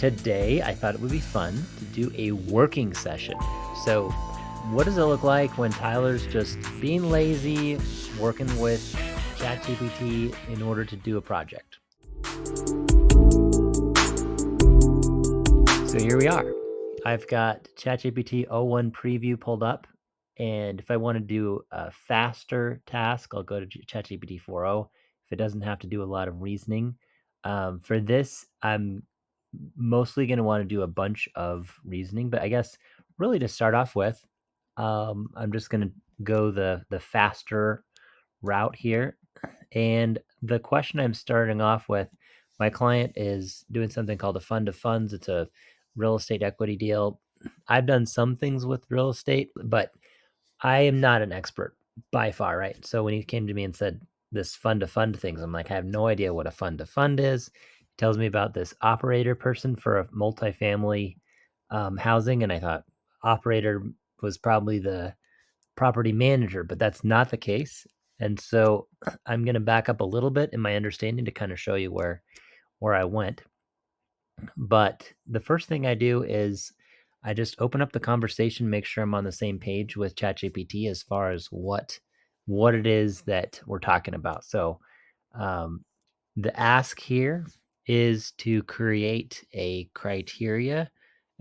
Today, I thought it would be fun to do a working session. So, what does it look like when Tyler's just being lazy, working with ChatGPT in order to do a project? So, here we are. I've got ChatGPT o1 preview pulled up. And if I want to do a faster task, I'll go to ChatGPT 4.0 if it doesn't have to do a lot of reasoning. For this, I'm mostly going to want to do a bunch of reasoning, but I guess really to start off with, I'm just going to go the faster route here. And the question I'm starting off with, my client is doing something called a fund of funds. It's a real estate equity deal. I've done some things with real estate, but I am not an expert by far, right? So when he came to me and said this fund to fund things, I'm like, I have no idea what a fund to fund is. He tells me about this operator person for a multifamily housing, and I thought operator was probably the property manager, but that's not the case. And so I'm going to back up a little bit in my understanding to kind of show you where I went. But the first thing I do is I just open up the conversation, make sure I'm on the same page with ChatGPT as far as what it is that we're talking about. So um, the ask here is to create a criteria,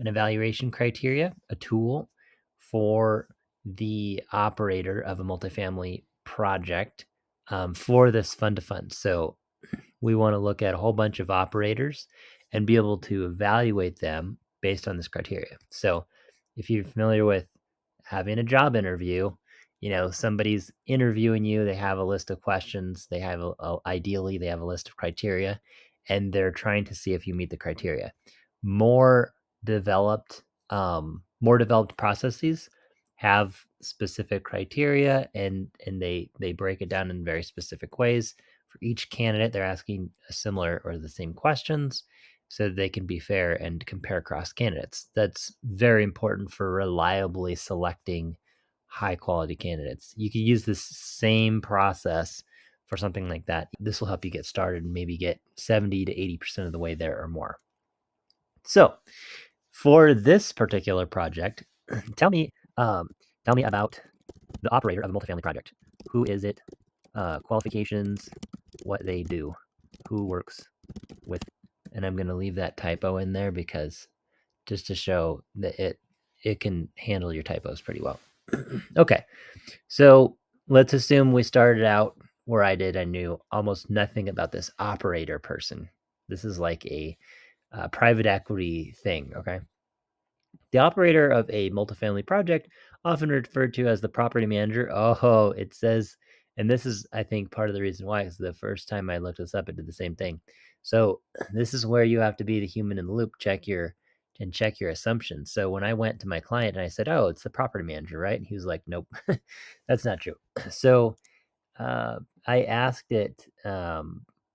an evaluation criteria, a tool for the operator of a multifamily project for this fund to fund. So we want to look at a whole bunch of operators and be able to evaluate them based on this criteria. So if you're familiar with having a job interview, somebody's interviewing you, they have a list of questions, they have ideally they have a list of criteria, and they're trying to see if you meet the criteria. More developed more developed processes have specific criteria, and they break it down in very specific ways. For each candidate, they're asking a similar or the same questions so that they can be fair and compare across candidates. That's very important for reliably selecting high quality candidates. You can use this same process for something like that. This will help you get started and maybe get 70 to 80% of the way there or more. So, for this particular project, tell me tell me about the operator of a multifamily project. Who is it? Qualifications, what they do, who works with, and I'm going to leave that typo in there because just to show that it can handle your typos pretty well. Okay, so let's assume we started out where I did. I knew almost nothing about this operator person. This is like a private equity thing, okay? The operator of a multifamily project, often referred to as the property manager. Oh, it says, and this is, I think, part of the reason why, because the first time I looked this up, it did the same thing. So this is where you have to be the human in the loop, check your assumptions. So when I went to my client and I said, "Oh, it's the property manager, right?" And he was like, "Nope, that's not true." So I asked it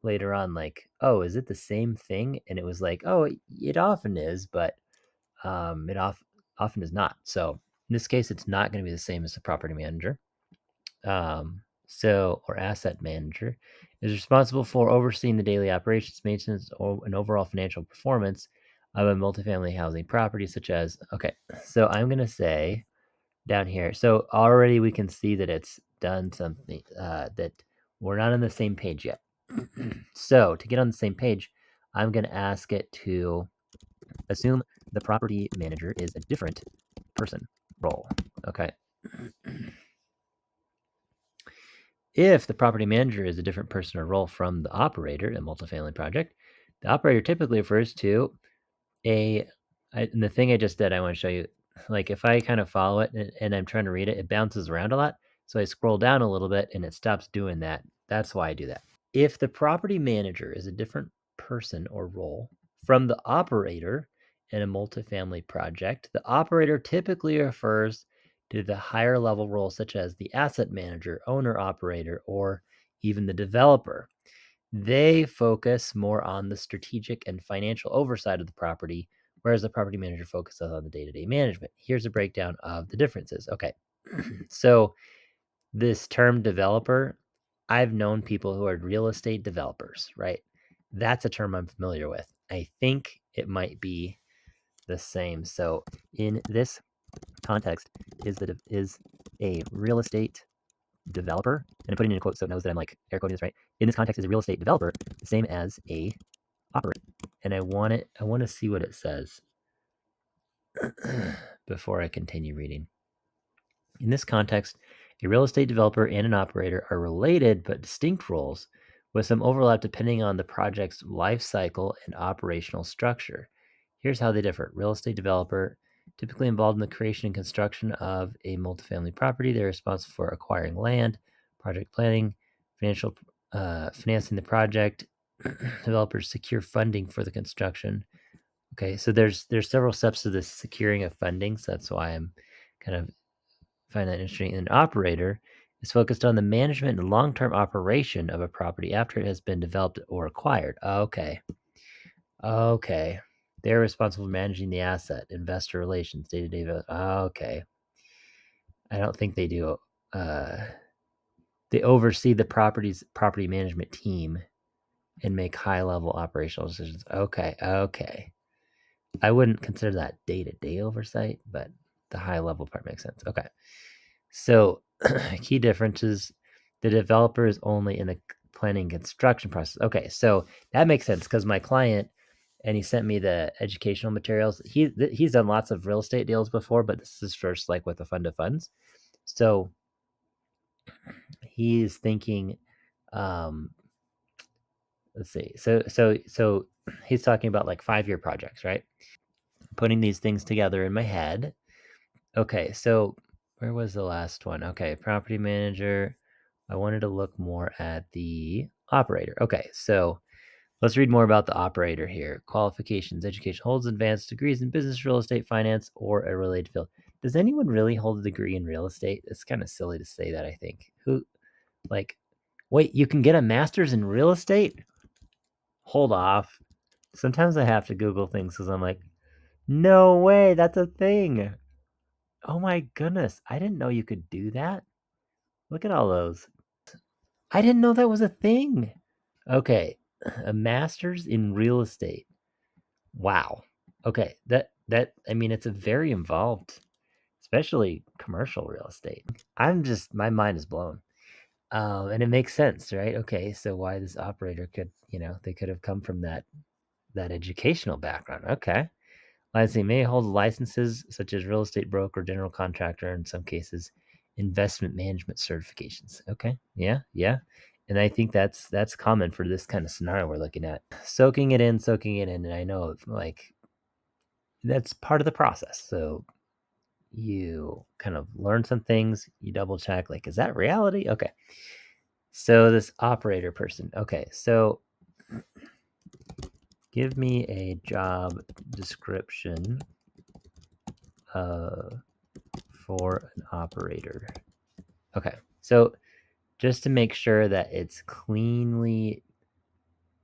later on, like, "Oh, is it the same thing?" And it was like, "Oh, it often is, but it often is not." So in this case, it's not going to be the same as the property manager. Or asset manager is responsible for overseeing the daily operations, maintenance, and overall financial performance of a multifamily housing property, such as, okay, so I'm going to say down here. So already we can see that it's done something that we're not on the same page yet. So to get on the same page, I'm going to ask it to assume the property manager is a different person role. Okay. If the property manager is a different person or role from the operator in a multifamily project, the operator typically refers to and the thing I just did, I want to show you, like if I kind of follow it and I'm trying to read it, it bounces around a lot. So I scroll down a little bit and it stops doing that. That's why I do that. If the property manager is a different person or role from the operator in a multifamily project, the operator typically refers to the higher level role, such as the asset manager, owner operator, or even the developer. They focus more on the strategic and financial oversight of the property, whereas the property manager focuses on the day-to-day management. Here's a breakdown of the differences. Okay, so this term developer, I've known people who are real estate developers, right? That's a term I'm familiar with. I think it might be the same. So in this context, is a real estate developer, and I'm putting in a quote so it knows that I'm like air quoting this right. In this context, is a real estate developer the same as a operator? And I want to see what it says before I continue reading. In this context, a real estate developer and an operator are related but distinct roles with some overlap depending on the project's life cycle and operational structure. Here's how they differ. Real estate developer, typically involved in the creation and construction of a multifamily property. They're responsible for acquiring land, project planning, financing the project. Developers secure funding for the construction. Okay, so there's several steps to this securing of funding, so that's why I'm kind of find that interesting. An operator is focused on the management and long-term operation of a property after it has been developed or acquired. Okay. Okay. They're responsible for managing the asset, investor relations, day-to-day. Okay. I don't think they do. They oversee the property management team and make high-level operational decisions. Okay. Okay. I wouldn't consider that day-to-day oversight, but the high-level part makes sense. Okay. So key differences, the developer is only in the planning construction process. Okay, so that makes sense because my client, and he sent me the educational materials. He's done lots of real estate deals before, but this is first like with a fund of funds. So he's thinking, um, let's see. So he's talking about like 5-year projects, right? Putting these things together in my head. Okay, so where was the last one? Okay, property manager. I wanted to look more at the operator. Okay, so let's read more about the operator here. Qualifications, education, holds advanced degrees in business, real estate, finance, or a related field. Does anyone really hold a degree in real estate? It's kind of silly to say that, I think. Like, wait, you can get a master's in real estate? Hold off. Sometimes I have to Google things because I'm like, no way, that's a thing. Oh my goodness, I didn't know you could do that. Look at all those. I didn't know that was a thing. Okay, a master's in real estate. Wow. Okay, that I mean it's a very involved, especially commercial real estate. My mind is blown. And it makes sense, right? Okay, so why this operator could, they could have come from that educational background. Okay. Licensing may hold licenses such as real estate broker, general contractor, in some cases, investment management certifications. Okay, yeah, and I think that's common for this kind of scenario we're looking at. Soaking it in, and I know like that's part of the process. So you kind of learn some things, you double check, like, is that reality? Okay. So this operator person. Okay, so give me a job description for an operator. Okay, so just to make sure that it's cleanly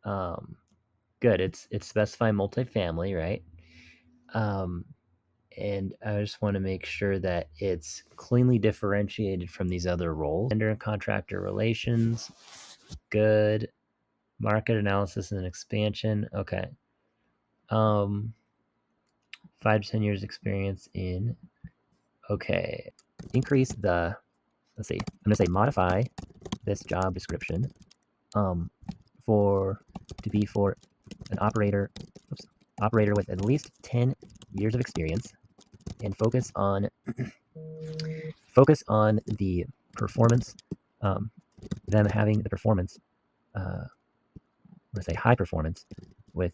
good, it's specifying multifamily, right? And I just want to make sure that it's cleanly differentiated from these other roles. Vendor and contractor relations, good. Market analysis and expansion, okay. 5 to 10 years experience in, okay. Increase the, let's see, I'm gonna say modify this job description for an operator with at least 10 years of experience, and focus on the performance, them having the performance, let's say high performance with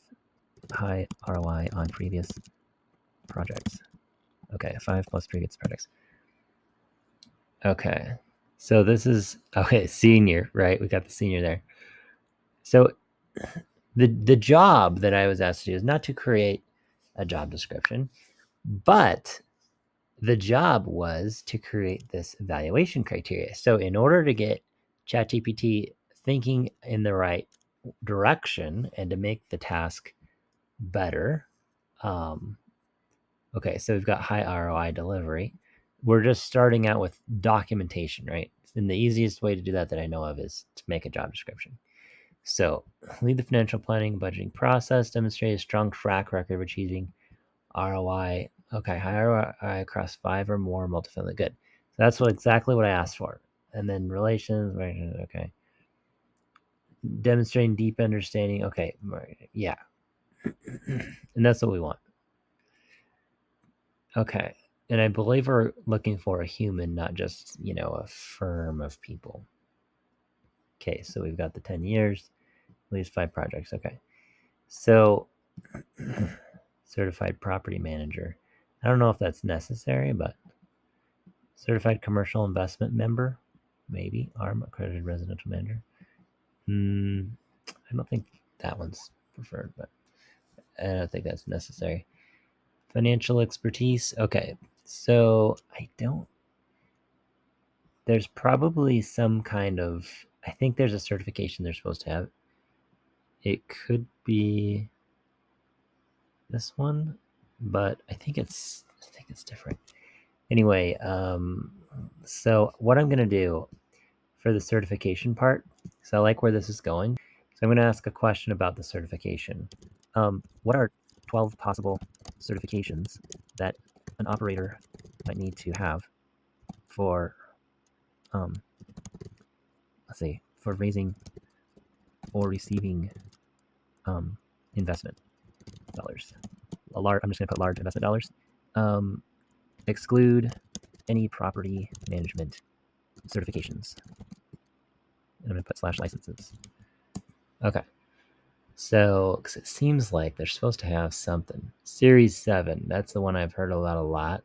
high ROI on previous projects. Okay, 5+ previous projects. Okay, so this is, okay, senior, right? We got the senior there. So the job that I was asked to do is not to create a job description, but the job was to create this evaluation criteria. So in order to get ChatGPT thinking in the right direction and to make the task better, okay, so we've got high ROI delivery. We're just starting out with documentation, right? And the easiest way to do that I know of is to make a job description. So, lead the financial planning and budgeting process, demonstrate a strong track record of achieving ROI. Okay, high ROI across 5 or more multifamily. Good. So that's exactly what I asked for. And then relations, okay. Demonstrating deep understanding. Okay, yeah. And that's what we want. Okay. And I believe we're looking for a human, not just, a firm of people. Okay, so we've got the 10 years, at least 5 projects. Okay. So, certified property manager. I don't know if that's necessary, but certified commercial investment member, maybe. ARM, accredited residential manager. I don't think that one's preferred, but I don't think that's necessary. Financial expertise. Okay, so there's probably some kind of, I think there's a certification they're supposed to have. It could be this one, but I think it's different. Anyway, so what I'm gonna do for the certification part, so I like where this is going. So I'm gonna ask a question about the certification. What are 12 possible certifications that an operator might need to have for, let's see, for raising or receiving investment dollars? I'm just gonna put large investment dollars. Exclude any property management certifications. And I'm gonna put / licenses. Okay. So, because it seems like they're supposed to have something. Series 7, that's the one I've heard about a lot.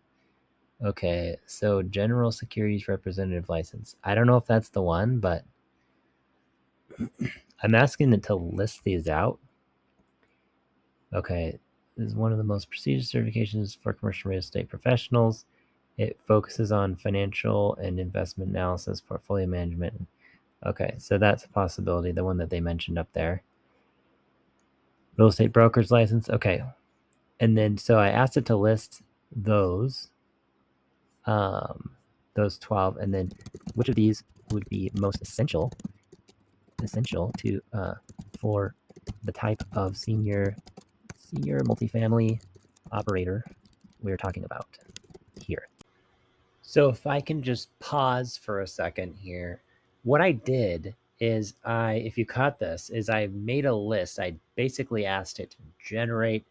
Okay, so General Securities Representative License. I don't know if that's the one, but I'm asking it to list these out. Okay, this is one of the most prestigious certifications for commercial real estate professionals. It focuses on financial and investment analysis, portfolio management. Okay, so that's a possibility, the one that they mentioned up there. Real estate broker's license. Okay, and then so I asked it to list those 12, and then which of these would be most essential to for the type of senior multifamily operator we're talking about here. So if I can just pause for a second here, what I did is if you caught this, is I made a list. I basically asked it to generate,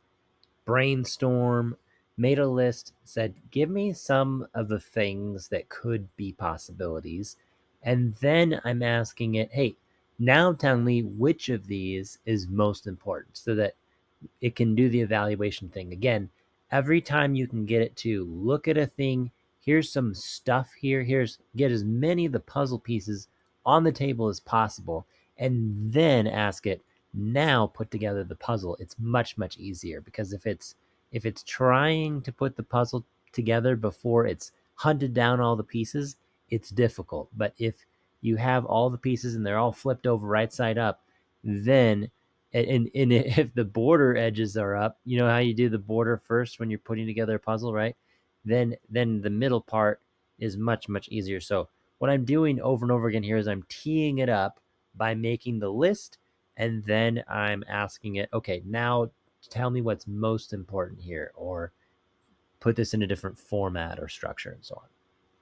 brainstorm, made a list, said, give me some of the things that could be possibilities. And then I'm asking it, hey, now tell me which of these is most important so that it can do the evaluation thing. Again, every time you can get it to look at a thing, here's some stuff here, get as many of the puzzle pieces on the table as possible, and then ask it, now put together the puzzle. It's much, much easier, because if it's trying to put the puzzle together before it's hunted down all the pieces, it's difficult. But if you have all the pieces and they're all flipped over right side up, then and if the border edges are up, you know how you do the border first when you're putting together a puzzle, right? Then the middle part is much, much easier. So what I'm doing over and over again here is I'm teeing it up by making the list, and then I'm asking it, okay, now tell me what's most important here, or put this in a different format or structure, and so on.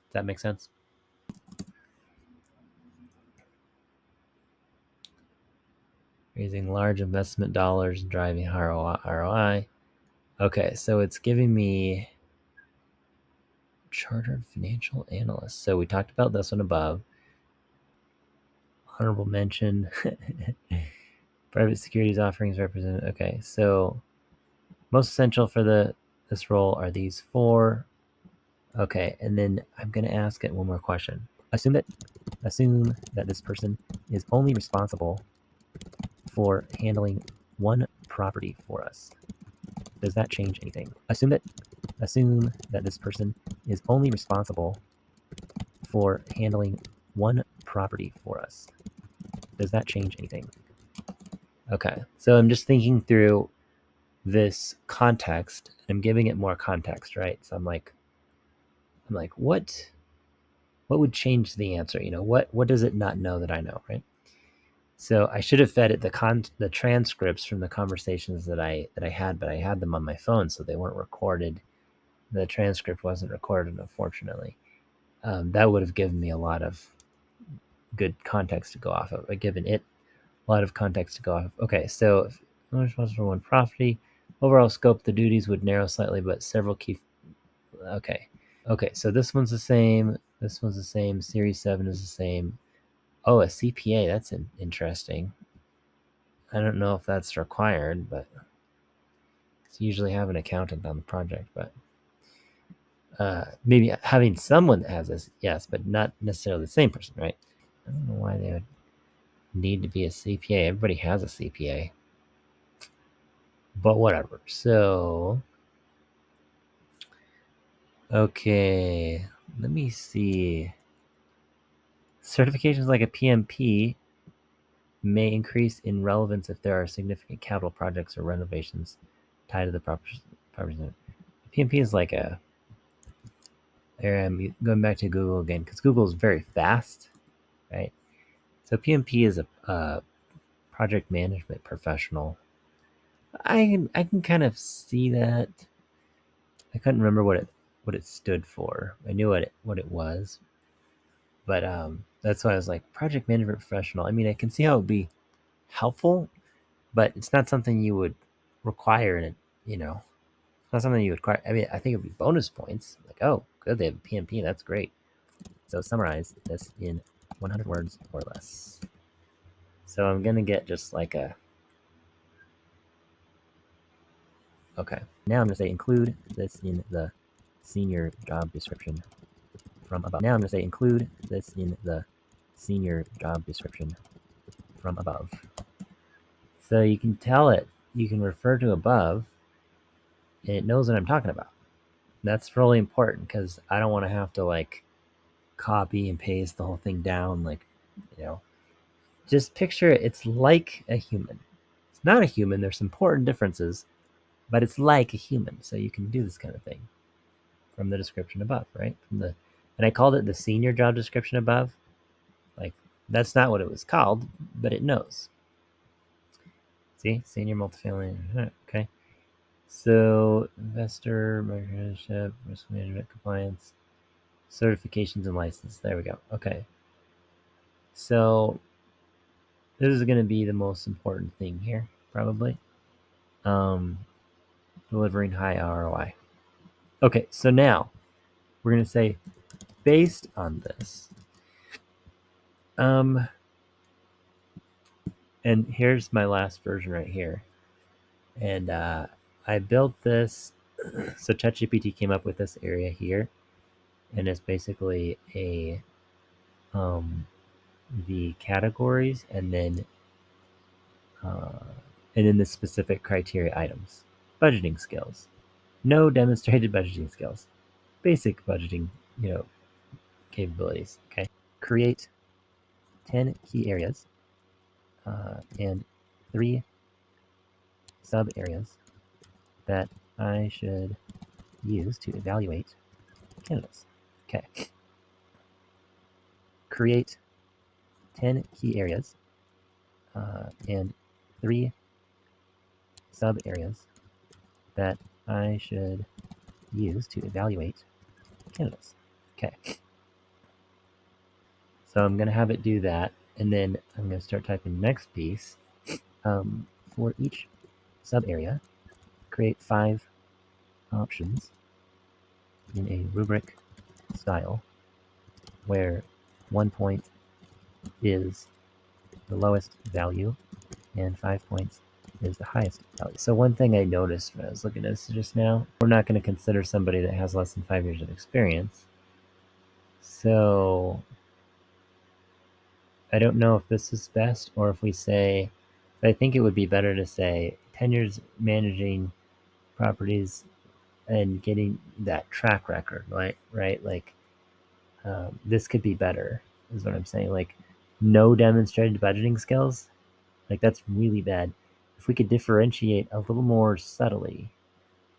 Does that make sense? Raising large investment dollars and driving ROI. Okay, so it's giving me chartered financial analyst. So we talked about this one above. Honorable mention. Private securities offerings represent. Okay, so most essential for this role are these 4. Okay, and then I'm gonna ask it one more question. Assume that this person is only responsible for handling one property for us. Does that change anything? Assume that this person is only responsible for handling one property for us. Does that change anything? Okay, so I'm just thinking through this context, and I'm giving it more context, right? So I'm like, what would change the answer? What does it not know that I know, right? So I should have fed it the transcripts from the conversations that I had, but I had them on my phone, so they weren't recorded. The transcript wasn't recorded, unfortunately. That would have given me a lot of good context to go off of. I've given it a lot of context to go off of. Okay, so if I'm responsible for one property, overall scope of the duties would narrow slightly, but several key. Okay, so this one's the same. This one's the same. Series 7 is the same. Oh, a CPA. That's interesting. I don't know if that's required, but it's usually have an accountant on the project. But maybe having someone that has this, yes, but not necessarily the same person, right? I don't know why they would need to be a CPA. Everybody has a CPA. But whatever. So, okay, let me see. Certifications like a PMP may increase in relevance if there are significant capital projects or renovations tied to the property. PMP is like a. I'm going back to Google again because Google is very fast, right? So PMP is a project management professional. I can kind of see that. I couldn't remember what it stood for. I knew what it was, but that's why I was like project management professional. I mean, I can see how it would be helpful, but it's not something you would require in it. It's not something you would require. I mean, I think it'd be bonus points. Like, oh, good, they have a PMP. That's great. So summarize this in 100 words or less. So I'm gonna get just like a. Okay. Now I'm gonna say include this in the senior job description from above. Now I'm gonna say include this in the senior job description from above. So you can tell it, you can refer to above, and it knows what I'm talking about. That's really important because I don't want to have to like copy and paste the whole thing down. Like, you know, just picture it. It's like a human. It's not a human. There's important differences, but it's like a human. So you can do this kind of thing from the description above, right? And I called it the senior job description above. Like, that's not what it was called, but it knows. See, senior multifamily. Okay. So, investor, partnership, risk management, compliance, certifications, and license. There we go. Okay. So, this is going to be the most important thing here, probably. Delivering high ROI. Okay, so now we're going to say, based on this, and here's my last version right here. And I built this. So ChatGPT came up with this area here, and it's basically the categories, and then the specific criteria items. Budgeting skills. No demonstrated budgeting skills. Basic budgeting, capabilities. Okay. Create 10 key areas and 3 sub areas that I should use to evaluate candidates. Okay. Create 10 key areas and 3 sub areas that I should use to evaluate candidates. Okay. So I'm going to have it do that, and then I'm going to start typing the next piece. For each sub area, create 5 options in a rubric style where 1 point is the lowest value and 5 points is the highest value. So one thing I noticed when I was looking at this just now, we're not going to consider somebody that has less than 5 years of experience. So I don't know if this is best, or if we say, I think it would be better to say 10 years managing properties and getting that track record, right? Like, this could be better, is what I'm saying. Like, no demonstrated budgeting skills, like that's really bad. If we could differentiate a little more subtly.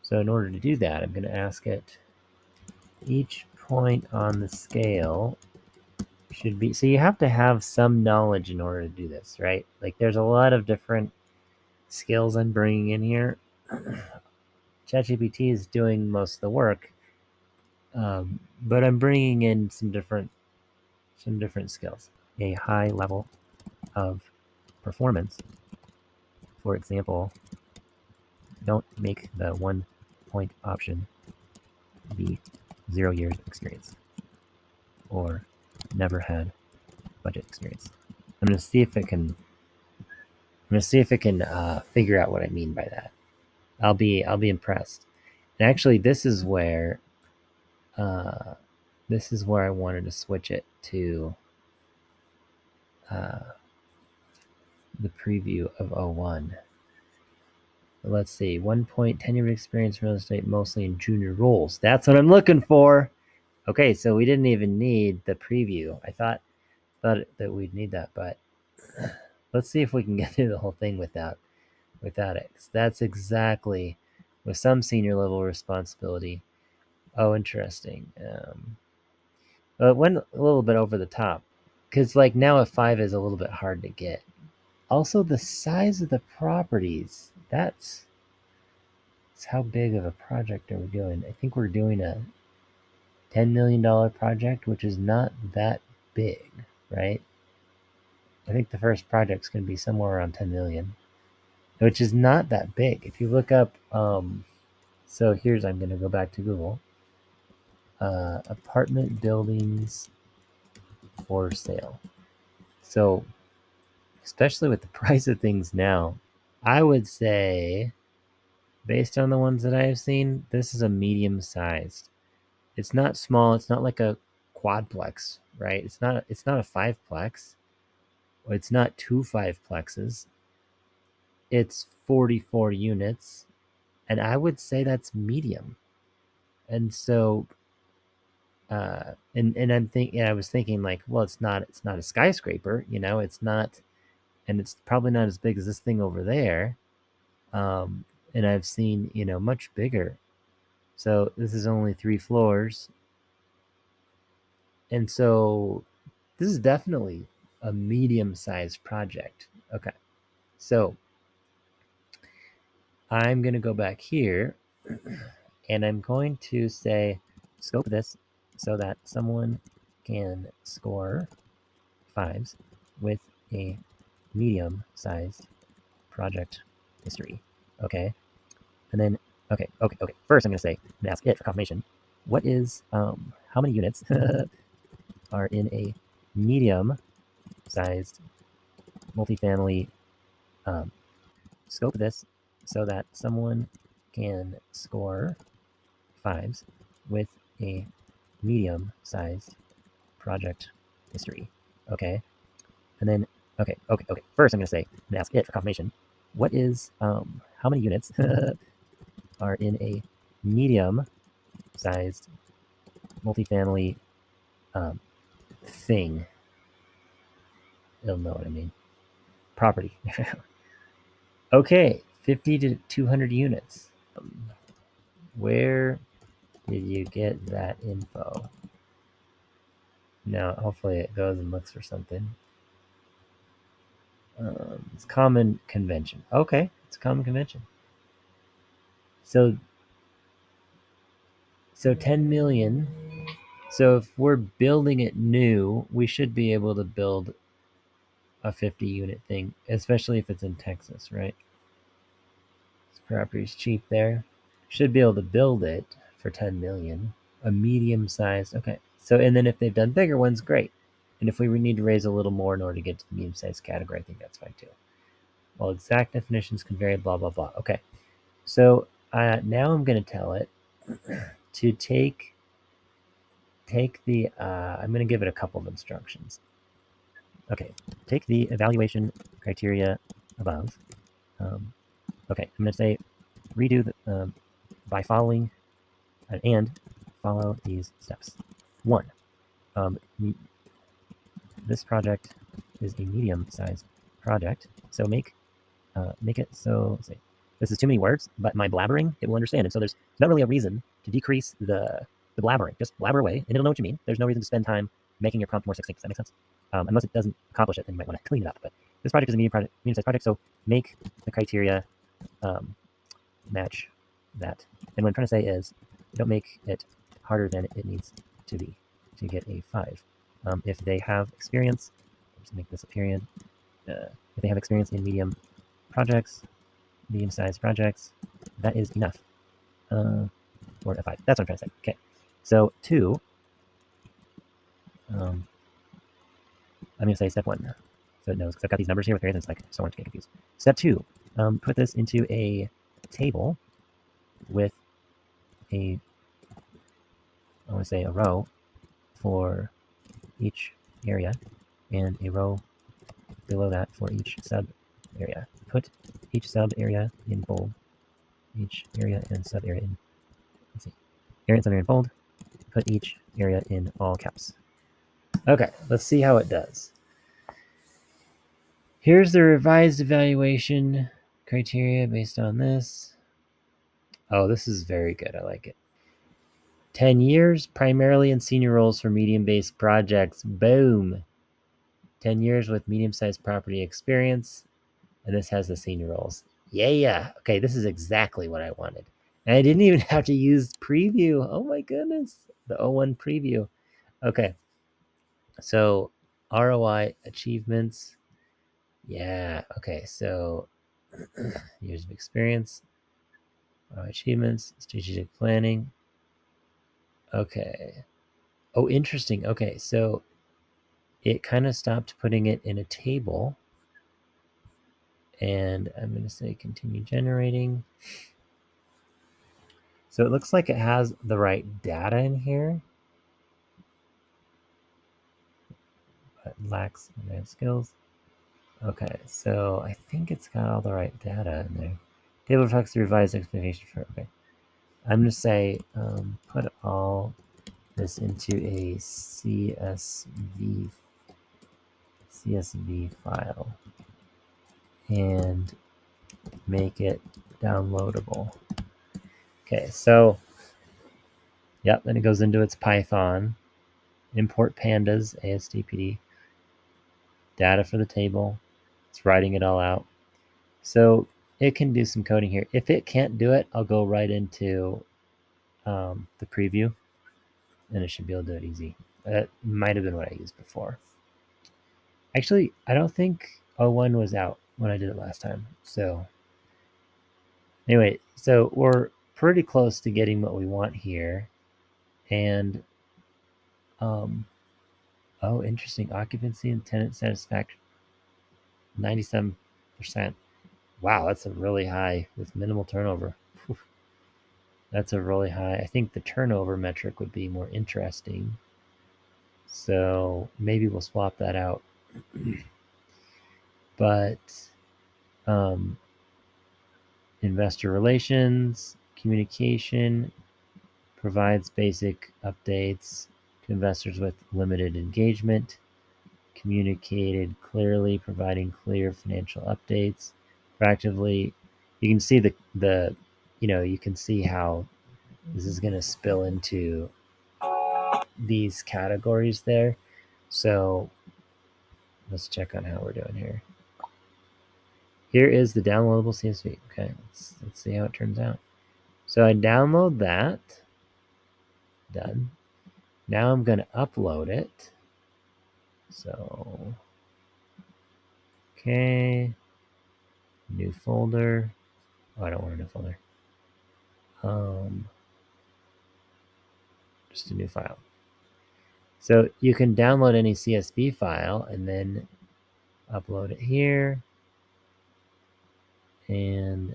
So in order to do that, I'm going to ask it each point on the scale should be. So you have to have some knowledge in order to do this, right? Like there's a lot of different skills I'm bringing in here. ChatGPT is doing most of the work, but I'm bringing in some different skills. A high level of performance. For example, don't make the 1 point option be 0 years experience or never had budget experience. I'm gonna see if it can. I'm gonna see if it can figure out what I mean by that. I'll be impressed. And actually, uh, this is where I wanted to switch it to uh, the preview of O1. Let's see, 1 point, 10 years of experience in real estate, mostly in junior roles. That's what I'm looking for. Okay, so we didn't even need the preview. I thought that we'd need that, but let's see if we can get through the whole thing without it. That's exactly with some senior level responsibility. Oh, interesting. It went a little bit over the top because like now a 5 is a little bit hard to get. Also, the size of the properties. That's how big of a project are we doing? I think we're doing a $10 million project, which is not that big, right? I think the first project's going to be somewhere around 10 million, which is not that big. If you look up, so I'm going to go back to Google, apartment buildings for sale. So, especially with the price of things now, I would say, based on the ones that I have seen, this is a medium sized. It's not small. It's not like a quadplex, right? It's not a fiveplex. It's not two fiveplexes. It's 44 units, and I would say that's medium. And so, and I was thinking like, well, it's not a skyscraper, it's not, and it's probably not as big as this thing over there. And I've seen, much bigger. So this is only 3 floors, and so this is definitely a medium-sized project. Okay, so I'm gonna go back here and I'm going to say scope this so that someone can score fives with a medium sized project history. Okay. And then, okay. First, I'm going to ask it for confirmation. What is, how many units are in a medium sized multifamily? Um, Scope this so that someone can score fives with a medium sized project history. Okay. And then, okay. First, I'm going to ask it for confirmation. What is, how many units are in a medium sized multifamily um, thing? It'll know what I mean. Property. Okay, 50 to 200 units. Where did you get that info? Now, hopefully it goes and looks for something. It's common convention. Okay, it's a common convention. So 10 million. So if we're building it new, we should be able to build a 50 unit thing, especially if it's in Texas, right? This property's cheap there. Should be able to build it for 10 million. A medium sized. Okay. So, and then if they've done bigger ones, great. And if we need to raise a little more in order to get to the medium sized category, I think that's fine too. Well, exact definitions can vary, blah, blah, blah. Okay. So now I'm going to tell it to take the, I'm going to give it a couple of instructions. Okay. Take the evaluation criteria above. Okay. I'm going to say redo by following and follow these steps. 1. This project is a medium-sized project, so make it so. Let's see. This is too many words, but my blabbering it will understand, and so there's not really a reason to decrease the blabbering. Just blabber away, and it'll know what you mean. There's no reason to spend time making your prompt more succinct. Does that make sense? Unless it doesn't accomplish it, then you might want to clean it up. But this project is a medium-sized project, so make the criteria match that. And what I'm trying to say is, don't make it harder than it needs to be to get a 5. If they have experience, just make this a period. If they have experience in medium-sized projects, that is enough. Or a 5. That's what I'm trying to say. Okay. So 2, I'm going to say step 1. So it knows, because I've got these numbers here with variables, like, so I want to get confused. Step 2, put this into a table with I want to say a row for each area and a row below that for each sub area. Put each sub area in bold. Each area and sub area in, let's see, area and sub area in bold. Put each area in all caps. Okay, let's see how it does. Here's the revised evaluation criteria based on this. Oh, this is very good. I like it. 10 years, primarily in senior roles for medium-based projects. Boom. 10 years with medium-sized property experience. And this has the senior roles. Yeah. Okay, this is exactly what I wanted. And I didn't even have to use preview. Oh my goodness. The O1 preview. Okay. So ROI achievements. Yeah. Okay. So years of experience, achievements, strategic planning. Okay. Oh, interesting. Okay. So it kind of stopped putting it in a table. And I'm going to say continue generating. So it looks like it has the right data in here, but lacks advanced skills. Okay, so I think it's got all the right data in there. Table reflects the revised expectation for, okay. I'm going to say put all this into a CSV file and make it downloadable. Okay, so, yep, then it goes into its Python. Import pandas, ASDPD, data for the table. It's writing it all out. So it can do some coding here. If it can't do it, I'll go right into the preview, and it should be able to do it easy. That might have been what I used before. Actually, I don't think O1 was out when I did it last time. So anyway, so we're pretty close to getting what we want here. And, oh, interesting. Occupancy and tenant satisfaction, 97%. Wow, that's a really high with minimal turnover. Whew. That's a really high. I think the turnover metric would be more interesting. So maybe we'll swap that out. But investor relations, communication, provides basic updates to investors with limited engagement, communicated clearly, providing clear financial updates, proactively. You can see you can see how this is going to spill into these categories there. So let's check on how we're doing here. Here is the downloadable CSV. Okay, let's see how it turns out. So I download that. Done. Now I'm going to upload it. So, okay. New folder. Oh, I don't want a new folder. Just a new file. So you can download any CSV file and then upload it here. And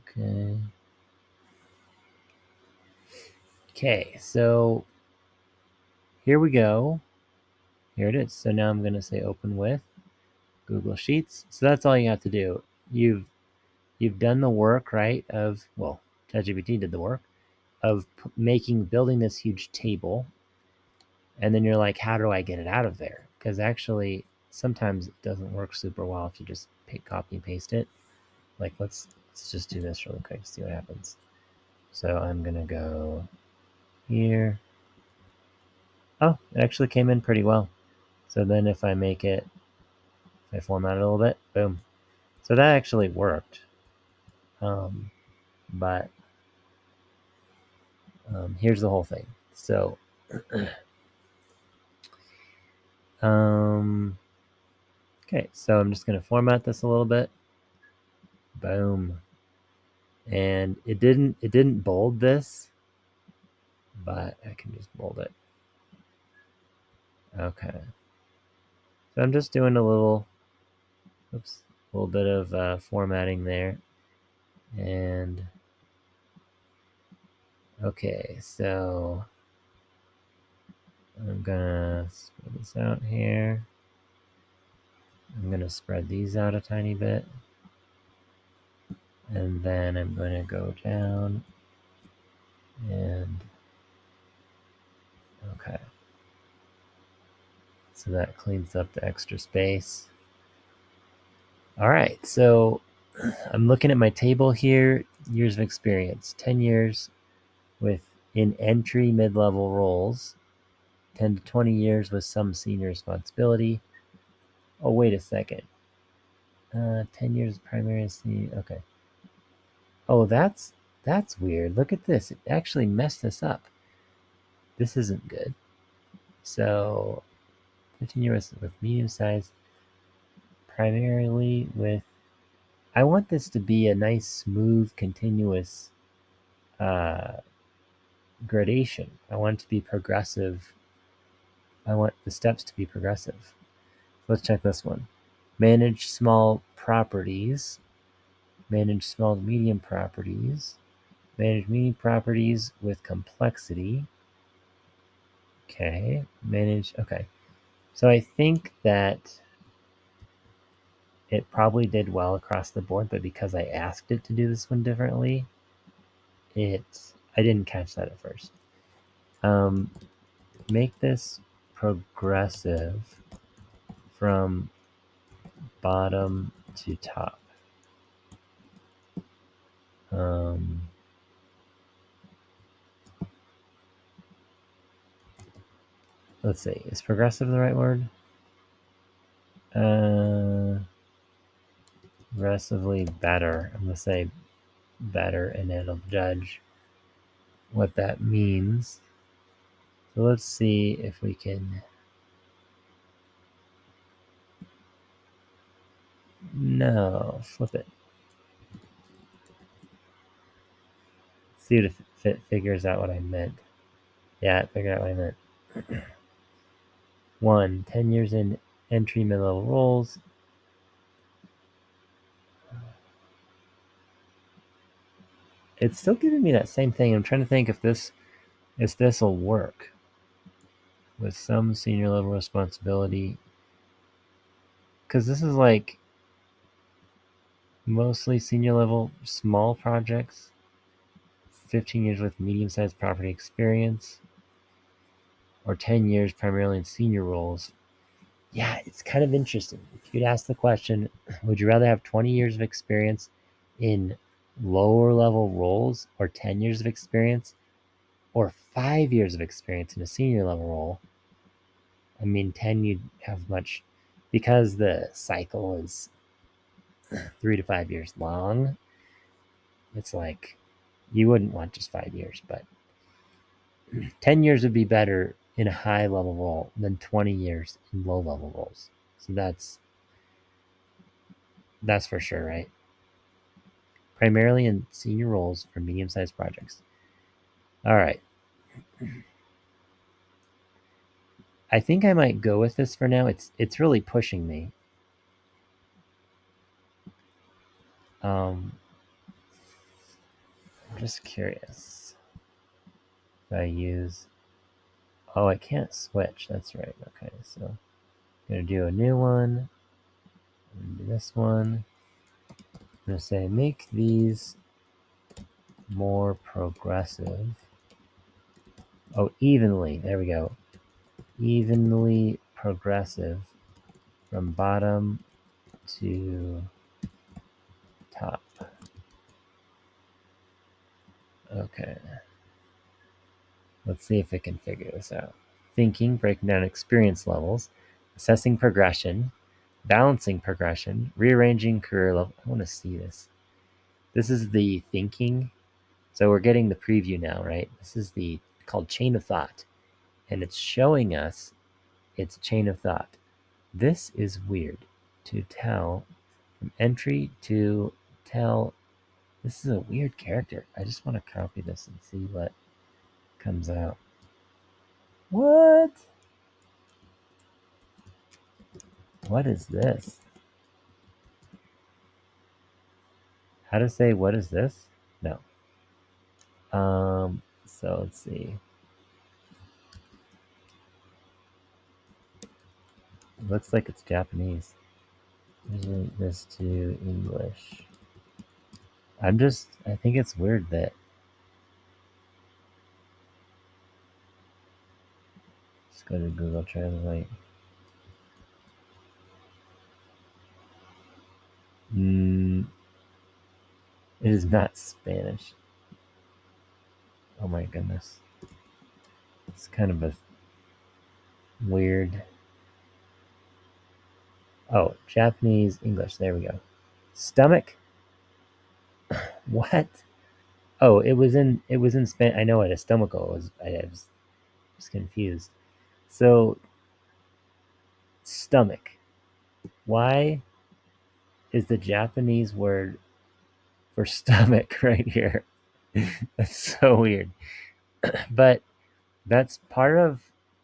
okay. Okay, so here we go. Here it is. So now I'm going to say open with Google Sheets. So that's all you have to do. You've done the work, right? ChatGPT did the work of building this huge table. And then you're like, how do I get it out of there? Because actually, sometimes it doesn't work super well if you just copy and paste it. Like let's just do this really quick, see what happens. So I'm gonna go here. Oh, it actually came in pretty well. So then if I make it, if I format it a little bit, boom. So that actually worked. But here's the whole thing. So okay, so I'm just gonna format this a little bit. Boom. And it didn't bold this, but I can just bold it. Okay. So I'm just doing a little bit of formatting there. And okay, so I'm gonna spread this out here. I'm gonna spread these out a tiny bit. And then I'm gonna go down and okay. So that cleans up the extra space. All right, so I'm looking at my table here, years of experience, 10 years in entry mid-level roles, 10 to 20 years with some senior responsibility. Oh, wait a second. 10 years primary and senior, okay. Oh, that's weird. Look at this. It actually messed this up. This isn't good. So 15 years with medium sized, primarily with, I want this to be a nice, smooth, continuous gradation. I want it to be progressive. I want the steps to be progressive. Let's check this one. Manage small properties. Manage small to medium properties. Manage medium properties with complexity. Okay. Manage. Okay. So I think that it probably did well across the board, but because I asked it to do this one differently, I didn't catch that at first. Make this progressive from bottom to top. Let's see, is progressive the right word? Progressively better. I'm going to say better, and it'll judge what that means. So let's see if we can. No, flip it. See if it figures out what I meant. Yeah, it figured out what I meant. 10 years in entry mid-level roles. It's still giving me that same thing. I'm trying to think if this will work with some senior level responsibility, because this is like mostly senior level small projects, 15 years with medium-sized property experience, or 10 years primarily in senior roles. Yeah, it's kind of interesting. If you'd ask the question, would you rather have 20 years of experience in lower level roles or 10 years of experience or 5 years of experience in a senior level role? I mean, 10 you'd have much, because the cycle is 3 to 5 years long. It's like you wouldn't want just 5 years, but 10 years would be better in a high level role than 20 years in low level roles. So that's for sure, right? Primarily in senior roles for medium-sized projects. All right. I think I might go with this for now. It's really pushing me. I'm just curious if I use. Oh, I can't switch. That's right. Okay, so I'm gonna do a new one. I'm gonna do this one. I'm gonna say make these more progressive. Oh, evenly. There we go. Evenly progressive from bottom to top. Okay. Let's see if it can figure this out. Thinking, breaking down experience levels, assessing progression, balancing progression, rearranging career level. I want to see this. This is the thinking. So we're getting the preview now, right? This is the called chain of thought. And it's showing us its chain of thought. This is weird to tell from entry to tell. This is a weird character. I just want to copy this and see what comes out. What? What is this? How to say what is this? No. So let's see. It looks like it's Japanese. Translate this to English. I think it's weird that. Let's go to Google Translate. It is not Spanish. Oh my goodness. It's kind of a weird. Oh, Japanese, English. There we go. Stomach? What? Oh, it was in Spanish. I know what a stomacho was. I was just confused. So, stomach. Why is the Japanese word for stomach right here? That's so weird. But that's part of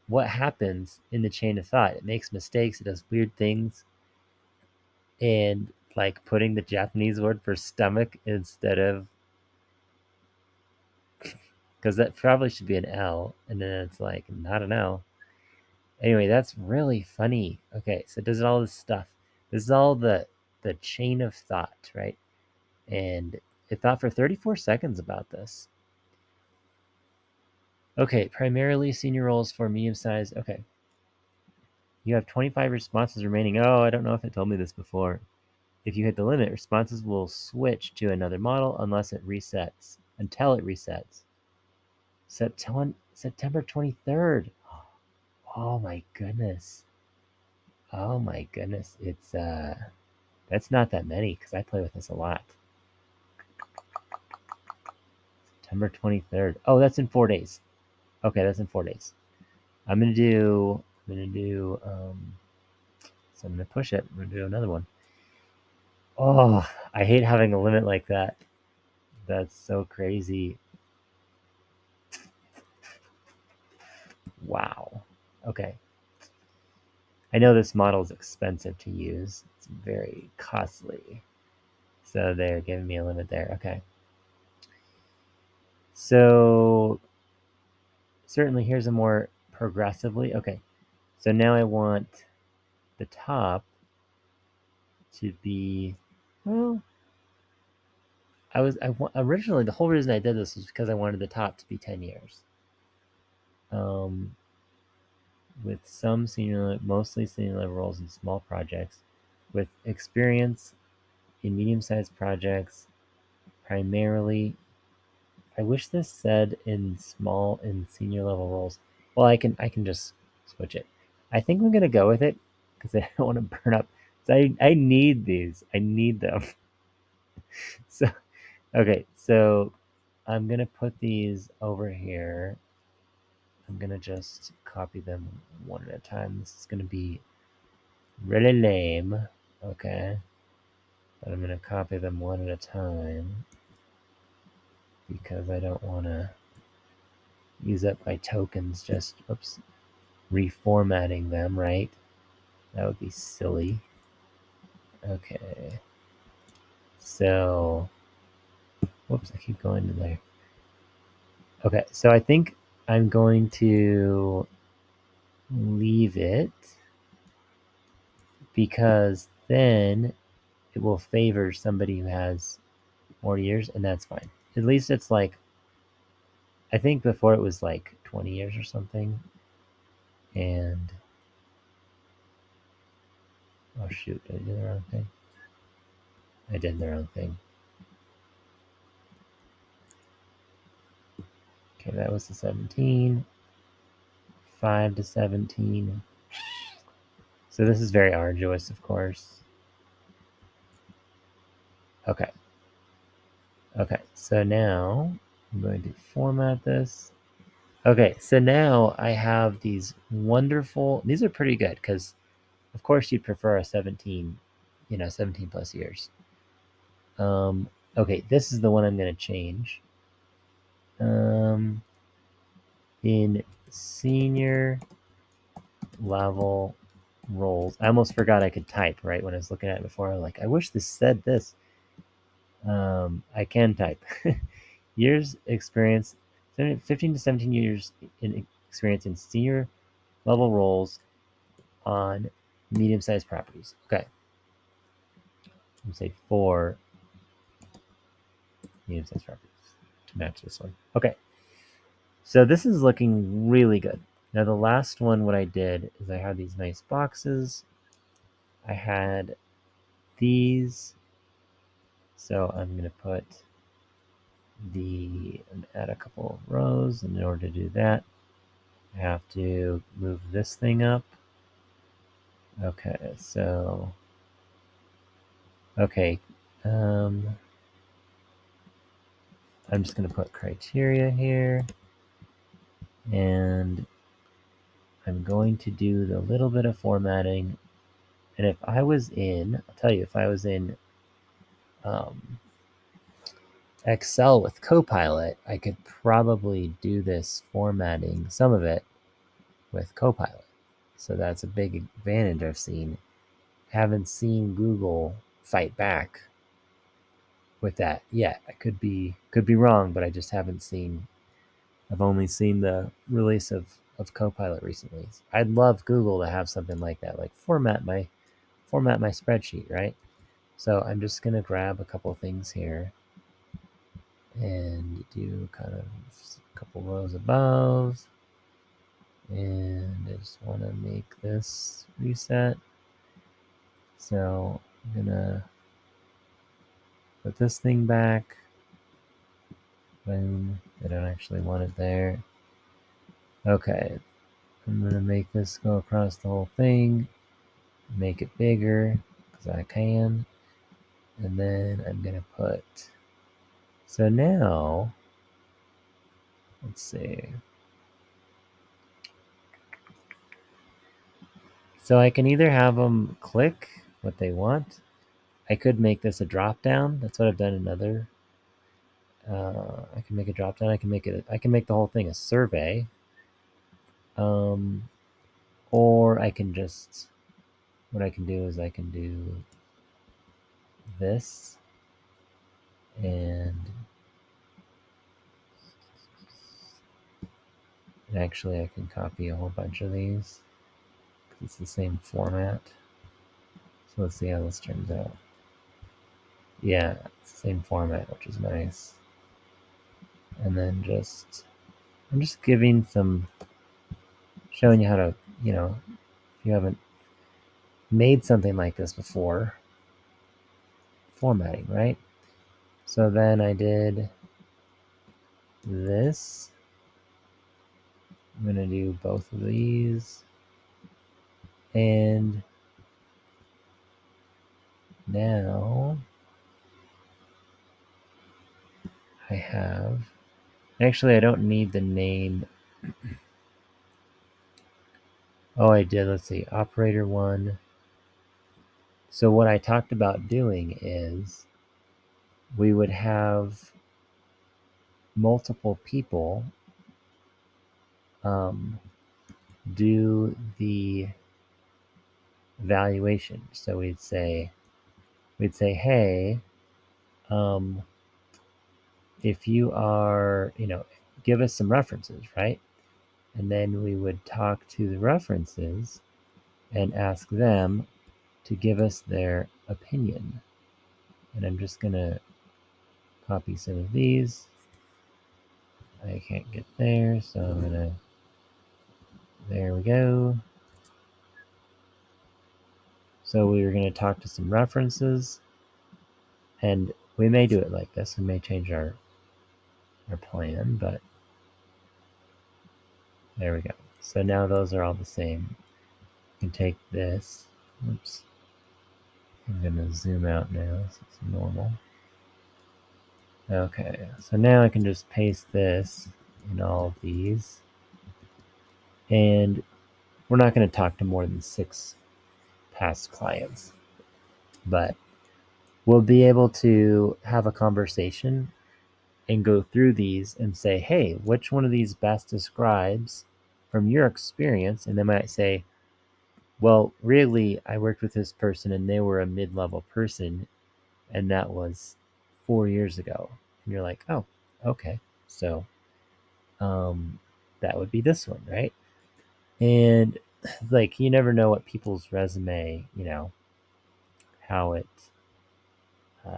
what happens in the chain of thought. It makes mistakes, it does weird things. And like putting the Japanese word for stomach instead of, because that probably should be an L, and then it's like not an L. Anyway, that's really funny. Okay, so it does all this stuff. This is all the chain of thought, right? And it thought for 34 seconds about this. Okay, primarily senior roles for medium size. Okay. You have 25 responses remaining. Oh, I don't know if it told me this before. If you hit the limit, responses will switch to another model unless it resets, until it resets. September 23rd. Oh my goodness. Oh my goodness. It's that's not that many because I play with this a lot. September 23rd. Oh, that's in 4 days. Okay, that's in 4 days. I'm gonna do so I'm gonna push it. I'm gonna do another one. Oh, I hate having a limit like that. That's so crazy. Wow. Okay. I know this model is expensive to use. It's very costly. So they're giving me a limit there. Okay. So certainly here's a more progressively. Okay. So now I want the top to be, well, originally the whole reason I did this was because I wanted the top to be 10 years. With some mostly senior level roles in small projects, with experience in medium-sized projects, primarily. I wish this said in senior level roles. Well, I can just switch it. I think I'm gonna go with it because I don't want to burn up. So I need these. I need them. So okay, so I'm gonna put these over here. I'm gonna just copy them one at a time. This is gonna be really lame. Okay. But I'm gonna copy them one at a time because I don't wanna use up my tokens just reformatting them, right? That would be silly. Okay. So whoops, I keep going to there. Okay, so I think I'm going to leave it because then it will favor somebody who has more years, and that's fine. At least it's like, I think before it was like 20 years or something. And oh shoot, did I do the wrong thing? I did the wrong thing. Okay, that was the 17. 5 to 17. So this is very arduous, of course. Okay. Okay, so now I'm going to format this. Okay, so now I have these wonderful, these are pretty good because of course you'd prefer a 17, 17 plus years. Okay, this is the one I'm going to change. In senior level roles, I almost forgot I could type, right? When I was looking at it before, I was like, I wish this said this. I can type. Years experience, 15 to 17 years in experience in senior level roles on medium-sized properties. Okay. I'm say 4 medium-sized properties to match this one. Okay. So this is looking really good. Now the last one, what I did is I had these nice boxes. I had these. So I'm going to put add a couple of rows. And in order to do that, I have to move this thing up. Okay, so, okay. I'm just going to put criteria here. And I'm going to do the little bit of formatting. And if I was in, I'll tell you, if I was in Excel with Copilot, I could probably do this formatting, some of it, with Copilot. So that's a big advantage I've seen. Haven't seen Google fight back with that yet. I could be wrong, but I just haven't seen. I've only seen the release of Copilot recently. I'd love Google to have something like that, like format my spreadsheet, right? So I'm just gonna grab a couple of things here and do kind of a couple rows above. And I just want to make this reset. So I'm gonna put this thing back. Boom. I don't actually want it there. Okay. I'm gonna make this go across the whole thing. Make it bigger because I can. And then I'm gonna put. So now, let's see. So I can either have them click what they want. I could make this a drop down. That's what I've done in other. I can make a drop down. I can make the whole thing a survey. Or I can just. What I can do is I can do this, and actually I can copy a whole bunch of these because it's the same format. So let's see how this turns out. Yeah, it's the same format, which is nice. And then I'm just showing you how to, if you haven't made something like this before, formatting, right? So then I did this. I'm going to do both of these. And now I have, actually I don't need the name. Oh, I did. Let's see. Operator 1. So what I talked about doing is we would have multiple people do the evaluation. So we'd say, hey, if you are, give us some references, right? And then we would talk to the references and ask them to give us their opinion. And I'm just going to copy some of these. I can't get there, so I'm going to, there we go. So we were going to talk to some references, and we may do it like this. We may change our plan, but There we go. So now those are all the same. You can take this. Oops. I'm going to zoom out now so it's normal. Okay, so now I can just paste this in all of these. And we're not going to talk to more than 6 past clients, but we'll be able to have a conversation and go through these and say, hey, which one of these best describes from your experience? And they might say, well, really, I worked with this person and they were a mid-level person, and that was 4 years ago. And you're like, oh, okay. So that would be this one, right? And like, you never know what people's resume, how it.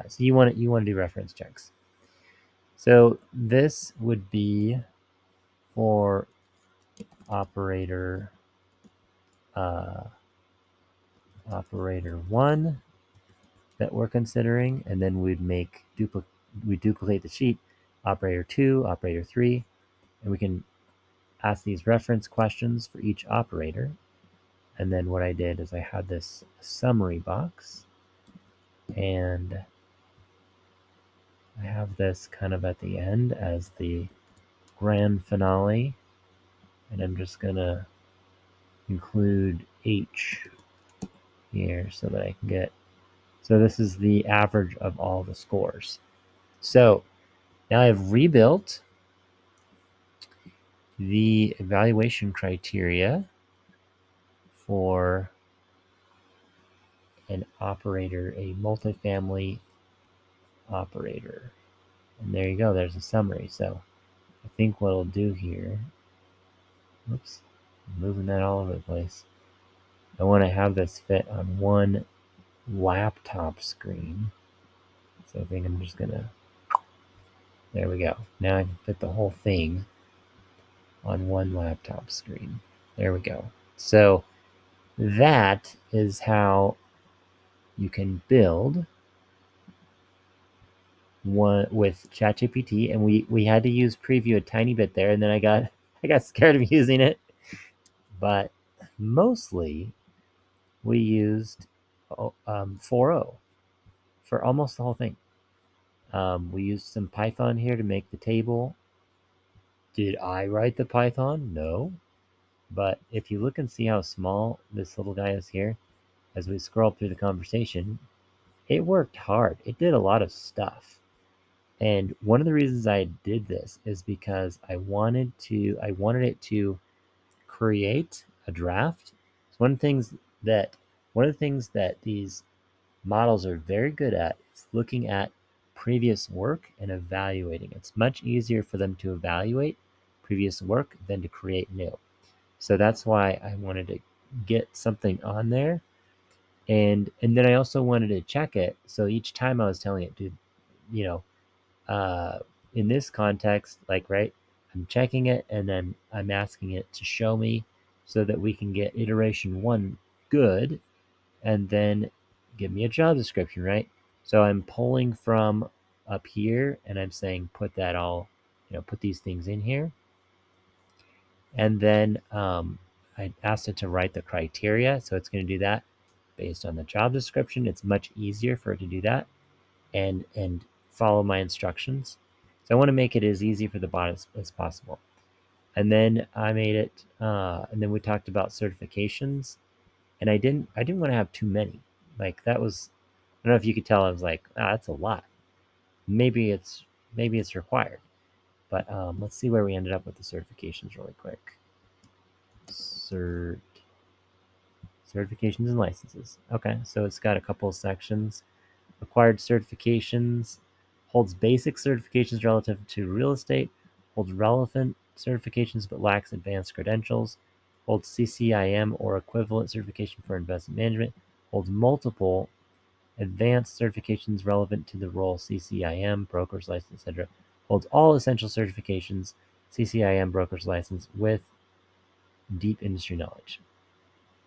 So you want to do reference checks. So this would be for operator uh, operator one that we're considering, and then we duplicate the sheet, operator two, operator three, and we can ask these reference questions for each operator. And then what I did is I had this summary box, and I have this kind of at the end as the grand finale, and I'm just gonna include H here so that I can get, so this is the average of all the scores. So now I've rebuilt the evaluation criteria for an operator, a multifamily operator. And there you go, there's a summary. So I think what I'll do here, oops, I'm moving that all over the place. I want to have this fit on one laptop screen. So I think I'm just gonna, there we go. Now I can fit the whole thing on one laptop screen. There we go. So that is how you can build one with ChatGPT, and we had to use preview a tiny bit there, and then I got scared of using it, but mostly we used 4.0 for almost the whole thing. We used some Python here to make the table. Did I write the Python? No. But if you look and see how small this little guy is here, as we scroll through the conversation, it worked hard. It did a lot of stuff. And one of the reasons I did this is because I wanted it to create a draft. It's one of the things that these models are very good at is looking at previous work and evaluating. It's much easier for them to evaluate previous work than to create new. So that's why I wanted to get something on there. And then I also wanted to check it. So each time I was telling it to, you know, uh, in this context, like, right, I'm checking it and then I'm asking it to show me so that we can get iteration one good and then give me a job description, right? So I'm pulling from up here and I'm saying, put that all, put these things in here. And then I asked it to write the criteria. So it's going to do that based on the job description. It's much easier for it to do that and follow my instructions. So I want to make it as easy for the bot as possible. And then I made it, and then we talked about certifications, and I didn't want to have too many. Like that was, I don't know if you could tell. I was like, that's a lot. Maybe it's required, but let's see where we ended up with the certifications really quick. Certifications and licenses. Okay, so it's got a couple of sections. Required certifications, holds basic certifications relative to real estate, holds relevant certifications but lacks advanced credentials, holds CCIM or equivalent certification for investment management, holds multiple advanced certifications relevant to the role CCIM, broker's license, etc. Holds all essential certifications, CCIM, broker's license with deep industry knowledge.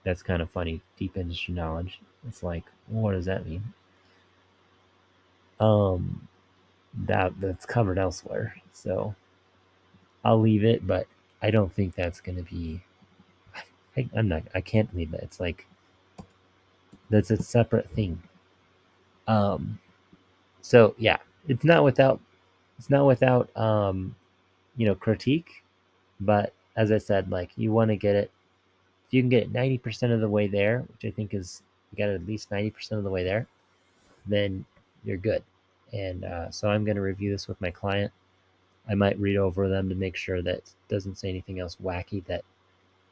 That's kind of funny, deep industry knowledge. It's like, what does that mean? That's covered elsewhere, so I'll leave it. But I don't think that's going to be. I'm not. I can't believe that. It's like that's a separate thing. Um. So yeah, it's not without. It's not without. Critique. But as I said, like you want to get it. If you can get 90% of the way there, which I think is you got at least 90% of the way there, then you're good. And so I'm going to review this with my client. I might read over them to make sure that it doesn't say anything else wacky that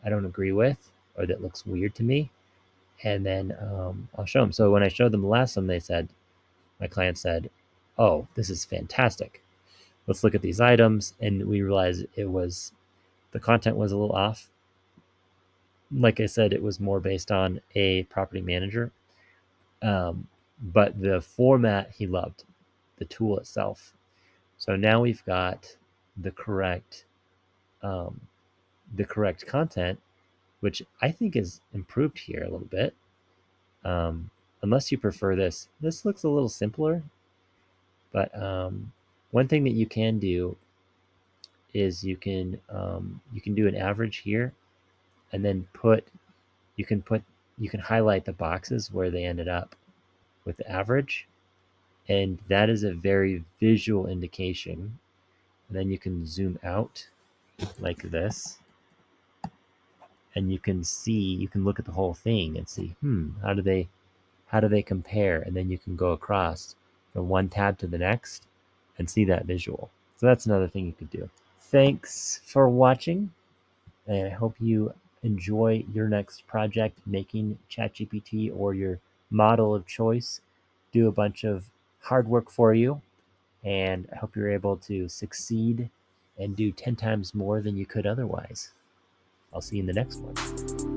I don't agree with or that looks weird to me. And then I'll show them. So when I showed them the last one, my client said, "Oh, this is fantastic. Let's look at these items." And we realized the content was a little off. Like I said, it was more based on a property manager. Um, but the format he loved, the tool itself. So now we've got the correct um, the correct content, which I think is improved here a little bit. Unless you prefer this, this looks a little simpler. But one thing that you can do is you can do an average here, and then you can put you can highlight the boxes where they ended up with the average, and that is a very visual indication. And then you can zoom out like this, and you can look at the whole thing and see, how do they compare? And then you can go across from one tab to the next and see that visual. So that's another thing you could do. Thanks for watching, and I hope you enjoy your next project making ChatGPT or your model of choice do a bunch of hard work for you. And I hope you're able to succeed and do 10 times more than you could otherwise. I'll see you in the next one.